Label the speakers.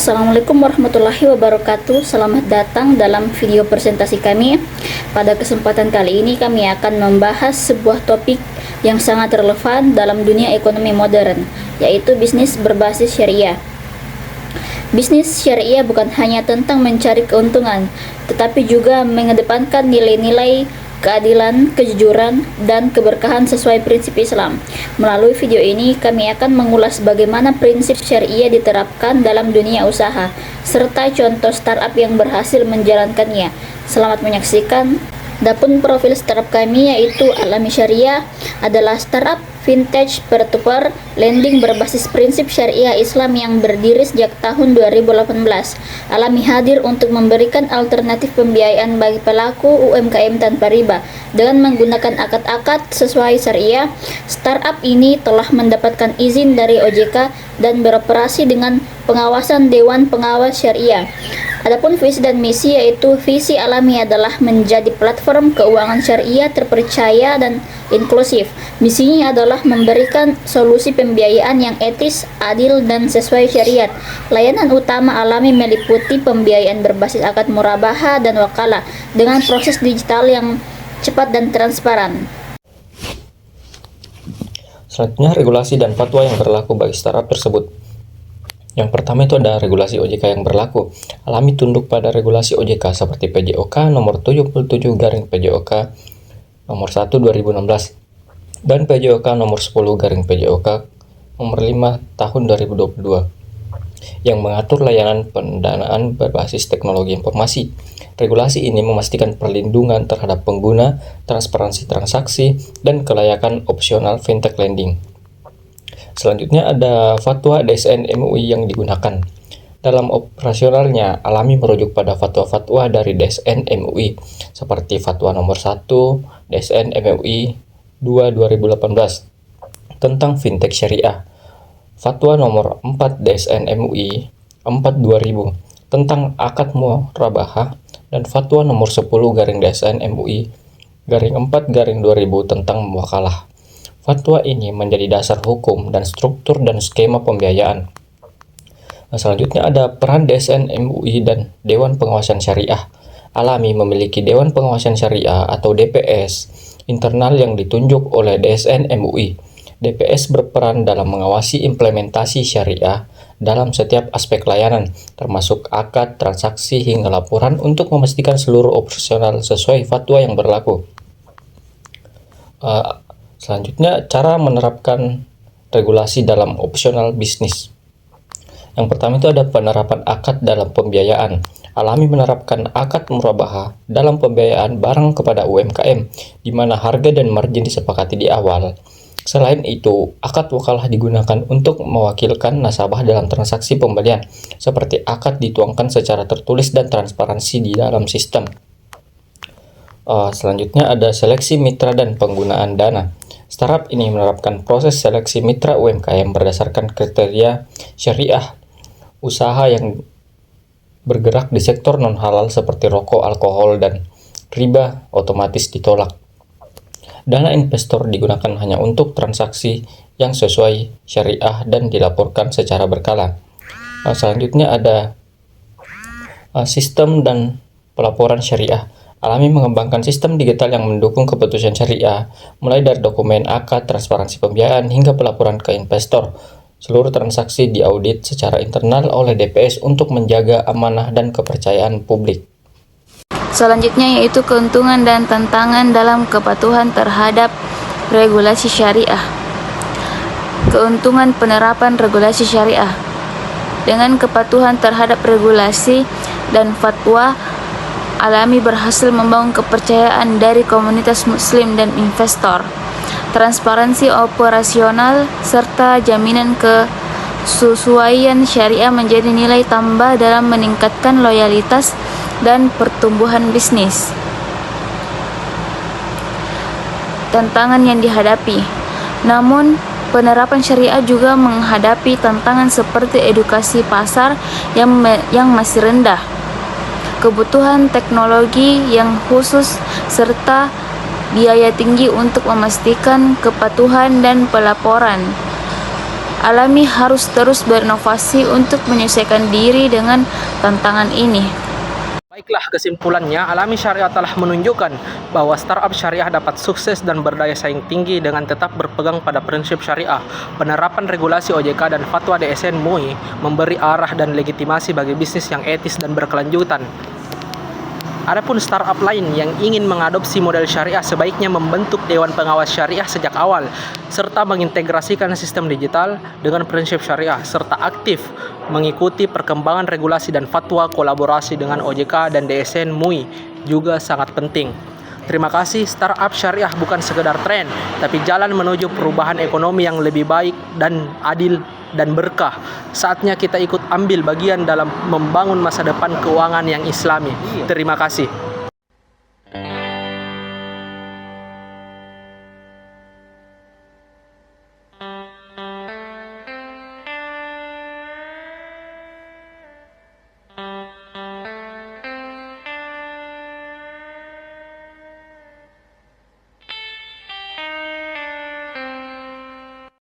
Speaker 1: Assalamualaikum warahmatullahi wabarakatuh. Selamat datang dalam video presentasi kami. Pada kesempatan kali ini kami akan membahas sebuah topik yang sangat relevan dalam dunia ekonomi modern, yaitu bisnis berbasis syariah. Bisnis syariah bukan hanya tentang mencari keuntungan, tetapi juga mengedepankan nilai-nilai keadilan, kejujuran, dan keberkahan sesuai prinsip Islam. Melalui video ini, kami akan mengulas bagaimana prinsip syariah diterapkan dalam dunia usaha, serta contoh startup yang berhasil menjalankannya. Selamat menyaksikan. Adapun profil startup kami yaitu Alami Syariah adalah startup vintage peer-to-peer lending berbasis prinsip syariah Islam yang berdiri sejak tahun 2018. Alami hadir untuk memberikan alternatif pembiayaan bagi pelaku UMKM tanpa riba. Dengan menggunakan akad-akad sesuai syariah, startup ini telah mendapatkan izin dari OJK dan beroperasi dengan pengawasan Dewan Pengawas Syariah. Adapun visi dan misi yaitu visi Alami adalah menjadi platform keuangan syariah terpercaya dan inklusif. Misinya adalah memberikan solusi pembiayaan yang etis, adil, dan sesuai syariat. Layanan utama Alami meliputi pembiayaan berbasis akad murabaha dan wakalah dengan proses digital yang cepat dan transparan.
Speaker 2: Selanjutnya, regulasi dan fatwa yang berlaku bagi startup tersebut. Yang pertama itu ada regulasi OJK yang berlaku. Alami tunduk pada regulasi OJK seperti PJOK nomor 77/PJOK nomor 1 2016 dan PJOK nomor 10/PJOK nomor 5 tahun 2022 yang mengatur layanan pendanaan berbasis teknologi informasi. Regulasi ini memastikan perlindungan terhadap pengguna, transparansi transaksi, dan kelayakan opsional fintech lending. Selanjutnya ada fatwa DSN MUI yang digunakan. Dalam operasionalnya, Alami merujuk pada fatwa-fatwa dari DSN MUI seperti fatwa nomor 1 DSN MUI 2 2018 tentang fintech syariah, fatwa nomor 4 DSN MUI 4 2000 tentang akad murabahah, dan fatwa nomor 10/DSN MUI 4/2000 tentang wakalah. Fatwa ini menjadi dasar hukum dan struktur dan skema pembiayaan. Selanjutnya ada peran DSN MUI dan Dewan Pengawasan Syariah. Alami memiliki Dewan Pengawasan Syariah atau DPS internal yang ditunjuk oleh DSN MUI. DPS berperan dalam mengawasi implementasi syariah dalam setiap aspek layanan, termasuk akad, transaksi, hingga laporan untuk memastikan seluruh operasional sesuai fatwa yang berlaku. Selanjutnya, cara menerapkan regulasi dalam opsional bisnis. Yang pertama itu ada penerapan akad dalam pembiayaan. Alami menerapkan akad murabaha dalam pembiayaan barang kepada UMKM, di mana harga dan margin disepakati di awal. Selain itu, akad wakalah digunakan untuk mewakilkan nasabah dalam transaksi pembelian, seperti akad dituangkan secara tertulis dan transparansi di dalam sistem. Selanjutnya ada seleksi mitra dan penggunaan dana. Startup ini menerapkan proses seleksi mitra UMKM berdasarkan kriteria syariah. Usaha yang bergerak di sektor non-halal seperti rokok, alkohol, dan riba otomatis ditolak. Dana investor digunakan hanya untuk transaksi yang sesuai syariah dan dilaporkan secara berkala. Selanjutnya ada sistem dan pelaporan syariah. Alami mengembangkan sistem digital yang mendukung keputusan syariah, mulai dari dokumen akad, transparansi pembiayaan, hingga pelaporan ke investor. Seluruh transaksi diaudit secara internal oleh DPS untuk menjaga amanah dan kepercayaan publik.
Speaker 1: Selanjutnya yaitu keuntungan dan tantangan dalam kepatuhan terhadap regulasi syariah. Keuntungan penerapan regulasi syariah. Dengan kepatuhan terhadap regulasi dan fatwa, Alami berhasil membangun kepercayaan dari komunitas muslim dan investor. Transparansi operasional serta jaminan kesesuaian syariah menjadi nilai tambah dalam meningkatkan loyalitas dan pertumbuhan bisnis. Tantangan yang dihadapi. Namun, penerapan syariah juga menghadapi tantangan seperti edukasi pasar yang masih rendah, kebutuhan teknologi yang khusus, serta biaya tinggi untuk memastikan kepatuhan dan pelaporan. Alami harus terus berinovasi untuk menyesuaikan diri dengan tantangan ini.
Speaker 3: Baiklah, kesimpulannya, Alami Syariah telah menunjukkan bahwa startup syariah dapat sukses dan berdaya saing tinggi dengan tetap berpegang pada prinsip syariah. Penerapan regulasi OJK dan fatwa DSN MUI memberi arah dan legitimasi bagi bisnis yang etis dan berkelanjutan. Adapun startup lain yang ingin mengadopsi model syariah sebaiknya membentuk Dewan Pengawas Syariah sejak awal, serta mengintegrasikan sistem digital dengan prinsip syariah, serta aktif mengikuti perkembangan regulasi dan fatwa. Kolaborasi dengan OJK dan DSN MUI juga sangat penting. Terima kasih. Startup syariah bukan sekedar tren, tapi jalan menuju perubahan ekonomi yang lebih baik dan adil dan berkah. Saatnya kita ikut ambil bagian dalam membangun masa depan keuangan yang islami. Terima kasih.